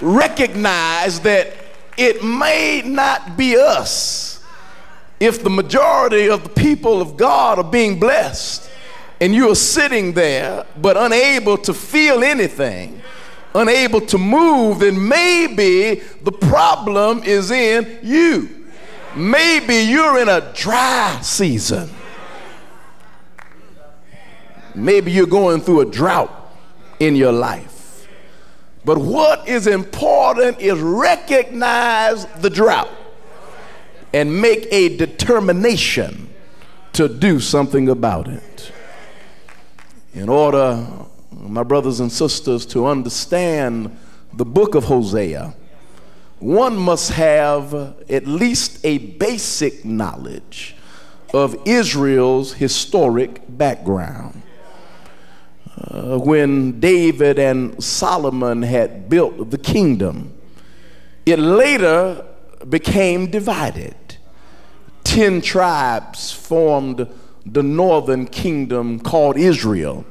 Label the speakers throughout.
Speaker 1: recognize that it may not be us if the majority of the people of God are being blessed and you are sitting there but unable to feel anything, unable to move, then maybe the problem is in you. Maybe you're in a dry season. Maybe you're going through a drought in your life. But what is important is recognize the drought and make a determination to do something about it. In order, my brothers and sisters, to understand the book of Hosea, one must have at least a basic knowledge of Israel's historic background. When David and Solomon had built the kingdom, it later became divided. 10 tribes formed the northern kingdom called Israel,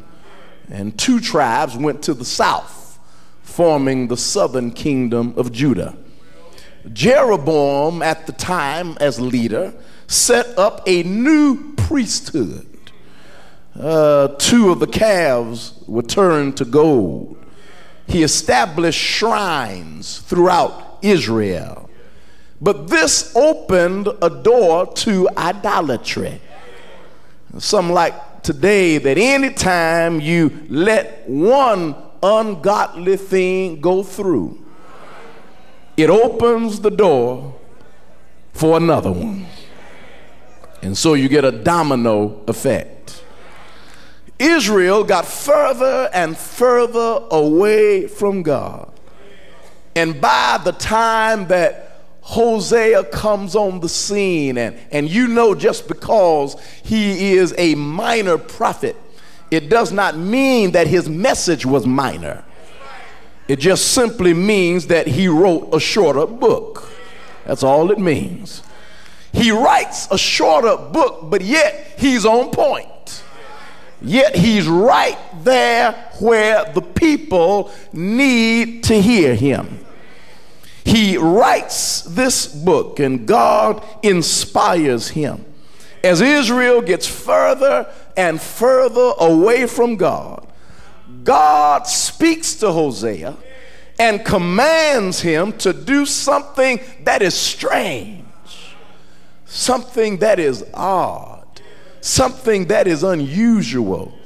Speaker 1: and 2 tribes went to the south, forming the southern kingdom of Judah. Jeroboam, at the time as leader, set up a new priesthood. 2 of the calves were turned to gold. He established shrines throughout Israel. But this opened a door to idolatry. Some like today that anytime you let one ungodly thing go through, it opens the door for another one. And so you get a domino effect. Israel got further and further away from God. And by the time that Hosea comes on the scene, and you know, just because he is a minor prophet, it does not mean that his message was minor. It just simply means that he wrote a shorter book. That's all it means. He writes a shorter book, but yet he's on point. Yet he's right there where the people need to hear him. He writes this book and God inspires him. As Israel gets further and further away from God, God speaks to Hosea and commands him to do something that is strange, something that is odd, something that is unusual.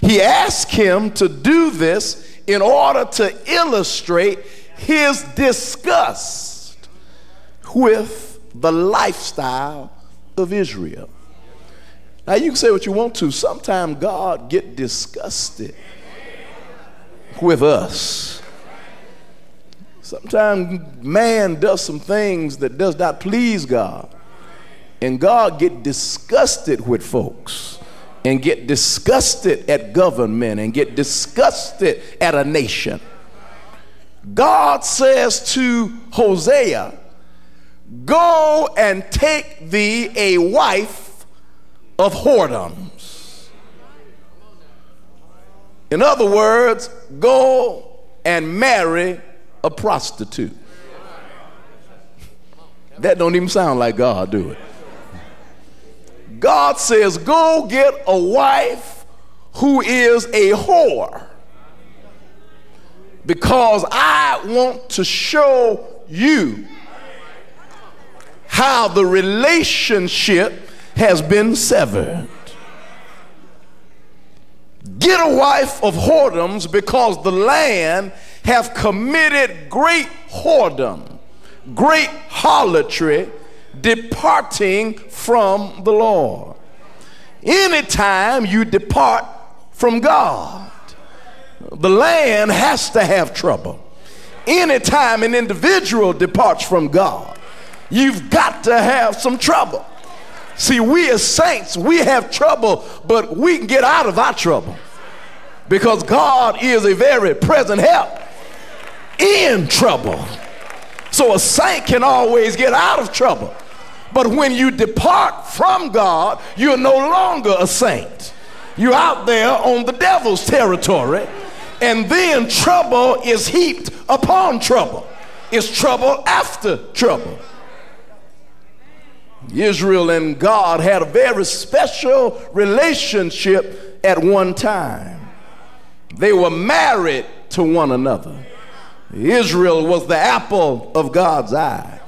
Speaker 1: He asked him to do this in order to illustrate his disgust with the lifestyle of Israel. Now you can say what you want to. Sometimes God gets disgusted with us. Sometimes man does some things that does not please God. And God get disgusted with folks and get disgusted at government and get disgusted at a nation. God says to Hosea, go and take thee a wife of whoredoms. In other words, go and marry a prostitute. That don't even sound like God, do it? God says, go get a wife who is a whore, because I want to show you how the relationship has been severed. Get a wife of whoredoms, because the land have committed great whoredom, great harlotry, departing from the Lord. Anytime you depart from God, the land has to have trouble. Anytime an individual departs from God, you've got to have some trouble. See, we as saints, we have trouble, but we can get out of our trouble, because God is a very present help in trouble. So a saint can always get out of trouble. But when you depart from God, you're no longer a saint. You're out there on the devil's territory, and then trouble is heaped upon trouble. It's trouble after trouble. Israel and God had a very special relationship at one time. They were married to one another. Israel was the apple of God's eye.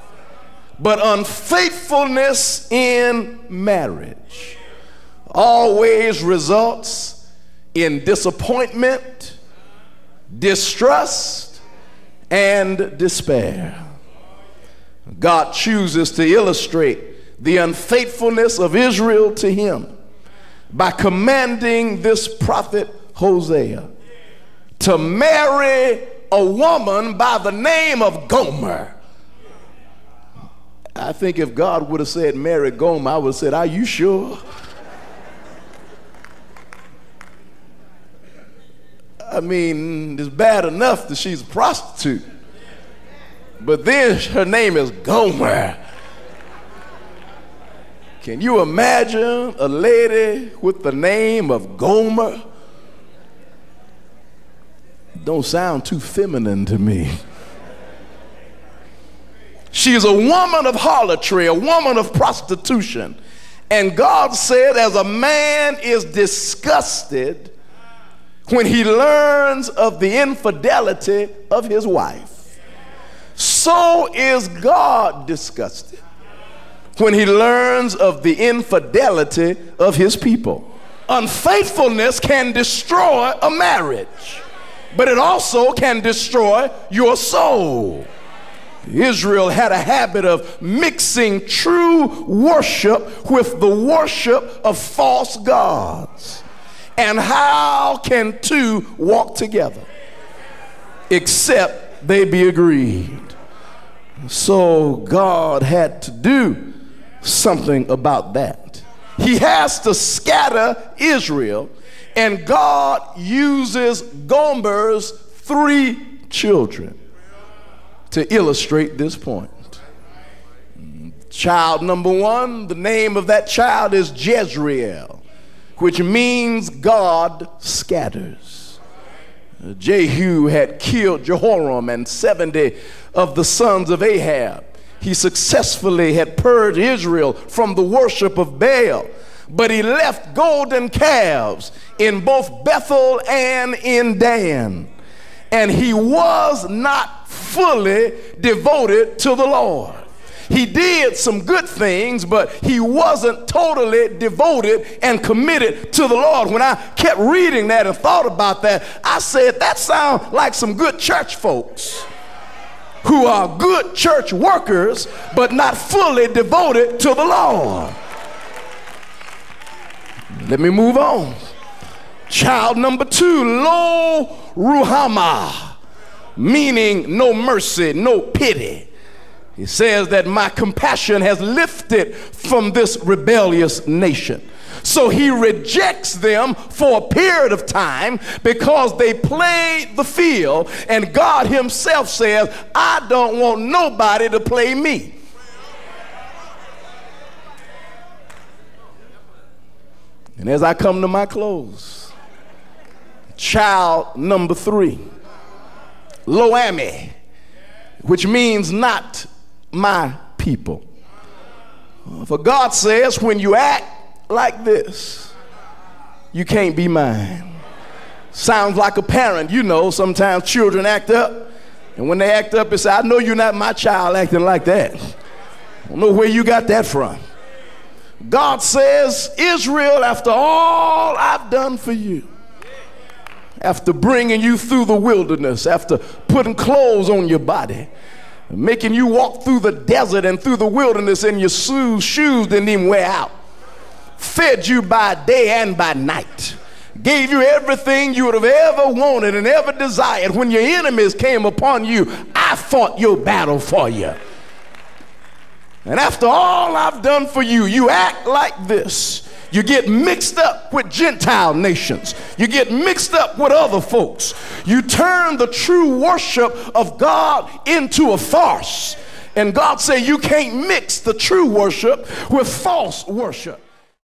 Speaker 1: But unfaithfulness in marriage always results in disappointment, distrust, and despair. God chooses to illustrate the unfaithfulness of Israel to him by commanding this prophet Hosea to marry a woman by the name of Gomer. I think if God would have said marry Gomer, I would have said, are you sure? I mean, it's bad enough that she's a prostitute, but then her name is Gomer. Can you imagine a lady with the name of Gomer? Don't sound too feminine to me. She's a woman of harlotry, a woman of prostitution. And God said, as a man is disgusted when he learns of the infidelity of his wife, so is God disgusted when he learns of the infidelity of his people. Unfaithfulness can destroy a marriage, but it also can destroy your soul. Israel had a habit of mixing true worship with the worship of false gods. And how can two walk together except they be agreed? So God had to do something about that. He has to scatter Israel, and God uses Gomer's 3 children to illustrate this point. Child number 1, the name of that child is Jezreel, which means God scatters. Jehu had killed Jehoram and 70 of the sons of Ahab. He successfully had purged Israel from the worship of Baal, but he left golden calves in both Bethel and in Dan. And he was not fully devoted to the Lord. He did some good things, but he wasn't totally devoted and committed to the Lord. When I kept reading that and thought about that, I said, that sounds like some good church folks who are good church workers, but not fully devoted to the Lord. Let me move on. Child number 2, Lo Ruhamah, meaning no mercy, no pity. He says that my compassion has lifted from this rebellious nation. So he rejects them for a period of time because they played the field, and God himself says, I don't want nobody to play me. And as I come to my close, child number 3, Lo-Ami, which means not my people. For God says, when you act like this, you can't be mine. Sounds like a parent. You know, sometimes children act up, and when they act up, they say, I know you're not my child acting like that. I don't know where you got that from. God says, Israel, after all I've done for you, after bringing you through the wilderness, after putting clothes on your body, making you walk through the desert and through the wilderness, and your shoes didn't even wear out, fed you by day and by night, gave you everything you would have ever wanted and ever desired. When your enemies came upon you, I fought your battle for you. And after all I've done for you, you act like this. You get mixed up with Gentile nations. You get mixed up with other folks. You turn the true worship of God into a farce. And God said you can't mix the true worship with false worship.